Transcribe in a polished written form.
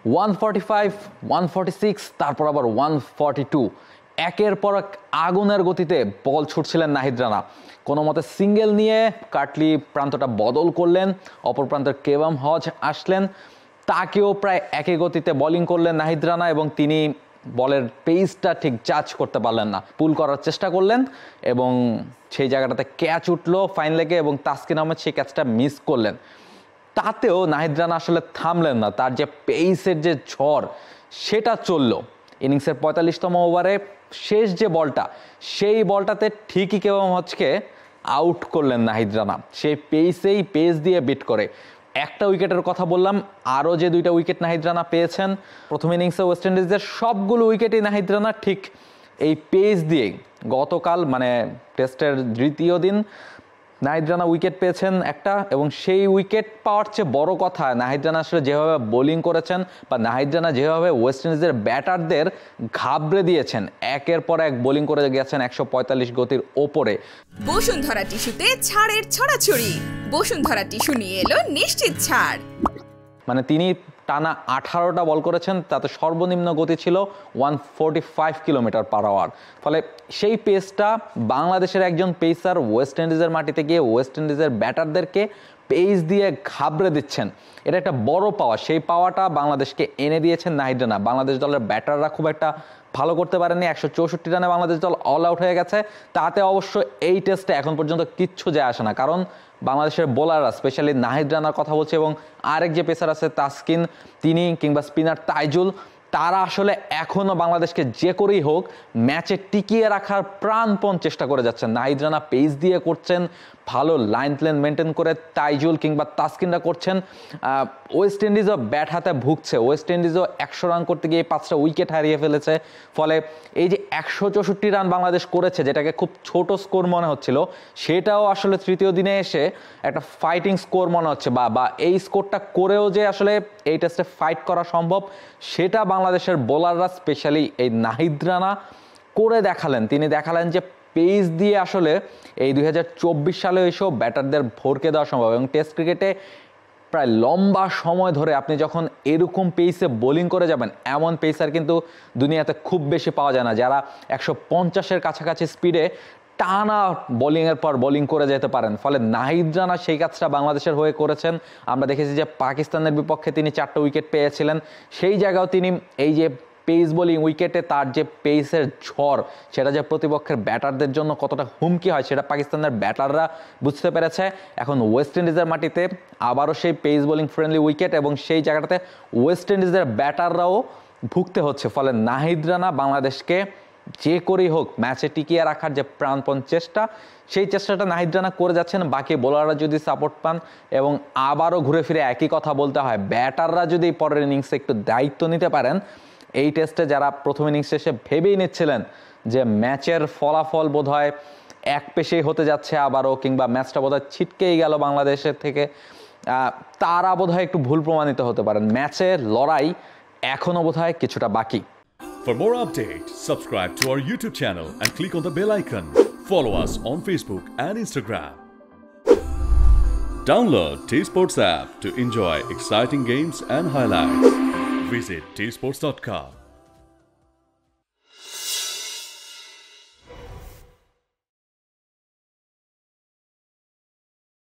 145, 146, তারপর আবার 142, একের পর এক আগুনের গতিতে বল ছুটছিলেন নাহিদ রানা। কোনো মতে সিঙ্গেল নিয়ে কাটলি প্রান্তটা বদল করলেন, অপর প্রান্তের কেভাম হজ আসলেন, তাকেও প্রায় একই গতিতে বোলিং করলেন নাহিদ রানা এবং তিনি বলের পেসটা ঠিক জাজ করতে পারলেন না, পুল করার চেষ্টা করলেন এবং সেই জায়গাটাতে ক্যাচ উঠলো ফাইন লেগে এবং তাসকিন আহমেদ সেই ক্যাচটা মিস করলেন। তাতেও নাহিদ রানা আসলে থামলেন না, তার যে পেসের যে ঝড় সেটা চললো। ইনিংসের 45তম ওভারে শেষ যে বলটা, সেই বলটাতে ঠিকই কেভাম হজকে আউট করলেন নাহিদ রানা, সেই পেস দিয়ে বিট করে। একটা উইকেটের কথা বললাম, আরও যে 2টা উইকেট নাহিদ রানা পেয়েছেন প্রথম ইনিংসে ওয়েস্ট ইন্ডিজের, সবগুলো উইকেটই নাহিদ রানা ঠিক এই পেস দিয়েই। গতকাল মানে টেস্টের দ্বিতীয় দিন নাহিদ রানা উইকেট পেয়েছেন একটা, এবং সেই উইকেট পাওয়ার চেয়ে বড় কথা নাহিদ রানা আসলে যেভাবে বোলিং করেছেন বা নাহিদ রানা যেভাবে ওয়েস্ট ইন্ডিজের ব্যাটারদের ঘাবড়ে দিয়েছেন, একের পর এক বোলিং করে গেছেন 145 গতির ওপরে। বসুন্ধরা টিস্যুতে ছাড়ের ছড়াছড়ি, বসুন্ধরা টিস্যু নিয়ে এলো নিশ্চিত ছাড়। মানে তিনি টানা 18টা বল করেছেন, তাতে সর্বনিম্ন গতি ছিল 145 কিলোমিটার/আওয়ার। ফলে সেই পেসটা বাংলাদেশের একজন পেসার ওয়েস্ট ইন্ডিজের মাটিতে গিয়ে ওয়েস্ট ইন্ডিজের ব্যাটারদেরকে পেস দিয়ে ঘাবড়ে দিচ্ছেন, এটা একটা বড় পাওয়া। সেই পাওয়াটা বাংলাদেশকে এনে দিয়েছেন নাহিদ রানা। বাংলাদেশ দলের ব্যাটাররা খুব একটা ভালো করতে পারেনি, 164 রানে বাংলাদেশ দল অল আউট হয়ে গেছে। তাতে অবশ্য এই টেস্টে এখন পর্যন্ত কিচ্ছু যায় আসে না, কারণ বাংলাদেশের বোলাররা, স্পেশালি নাহিদ রানার কথা বলছে এবং আরেক যে পেসার আছে তাসকিন, তিনি কিংবা স্পিনার তাইজুল, তারা আসলে এখনও বাংলাদেশকে যে করেই হোক ম্যাচে টিকিয়ে রাখার প্রাণপণ চেষ্টা করে যাচ্ছেন। নাহিদ রানা পেস দিয়ে করছেন, ভালো লাইন প্লেন মেনটেন করে তাইজুল কিংবা তাসকিনরা করছেন। ওয়েস্ট ইন্ডিজও ব্যাট হাতে ভুগছে, ওয়েস্ট ইন্ডিজও 100 রান করতে গিয়ে 5টা উইকেট হারিয়ে ফেলেছে। ফলে এই যে 164 রান বাংলাদেশ করেছে, যেটাকে খুব ছোট স্কোর মনে হচ্ছিল, সেটাও আসলে তৃতীয় দিনে এসে একটা ফাইটিং স্কোর মনে হচ্ছে, বা এই স্কোরটা করেও যে আসলে এই টেস্টে ফাইট করা সম্ভব, সেটা বাংলাদেশের বোলাররা, স্পেশালি এই নাহিদ রানা করে দেখালেন। তিনি দেখালেন যে পেস দিয়ে আসলে এই 2024 সালে এসেও ব্যাটারদের ভরকে দেওয়া সম্ভব। এবং টেস্ট ক্রিকেটে প্রায় লম্বা সময় ধরে আপনি যখন এরকম পেসে বোলিং করে যাবেন, এমন পেসার কিন্তু দুনিয়াতে খুব বেশি পাওয়া যায় না, যারা 150-এর কাছাকাছি স্পিডে টানা বোলিংয়ের পর বোলিং করে যেতে পারেন। ফলে নাহিদ রানা সেই কাজটা বাংলাদেশের হয়ে করেছেন। আমরা দেখেছি যে পাকিস্তানের বিপক্ষে তিনি 4টা উইকেট পেয়েছিলেন, সেই জায়গাও তিনি এই যে পেস বোলিং উইকেটে তার যে পেসের ঝড়, সেটা যে প্রতিপক্ষের ব্যাটারদের জন্য কতটা হুমকি হয়, সেটা পাকিস্তানের ব্যাটাররা বুঝতে পেরেছে। এখন ওয়েস্ট ইন্ডিজের মাটিতে আবারও সেই পেস বোলিং ফ্রেন্ডলি উইকেট এবং সেই জায়গাটাতে ওয়েস্ট ইন্ডিজের ব্যাটাররাও ভুগতে হচ্ছে। ফলে নাহিদ রানা বাংলাদেশকে যে করেই হোক ম্যাচে টিকিয়ে রাখার যে প্রাণপণ চেষ্টা, সেই চেষ্টাটা নাহিদ রানা করে যাচ্ছেন। বাকি বোলাররা যদি সাপোর্ট পান এবং আবারও ঘুরে ফিরে একই কথা বলতে হয়, ব্যাটাররা যদি পরের ইনিংসে একটু দায়িত্ব নিতে পারেন, এই টেস্টে যারা প্রথম ইনিংস শেষে ভেবেই নিচ্ছিলেন যে ম্যাচের ফলাফল বোধহয় এক পেশেই হতে যাচ্ছে আবারও, কিংবা ম্যাচটা বোধহয় ছিটকেই গেল বাংলাদেশের থেকে, তারা বোধহয় একটু ভুল প্রমাণিত হতে পারেন। ম্যাচের লড়াই এখনও বোধহয় কিছুটা বাকি। For more updates, subscribe to our YouTube channel and click on the bell icon. Follow us on Facebook and Instagram. Download T-Sports app to enjoy exciting games and highlights. Visit tsports.com.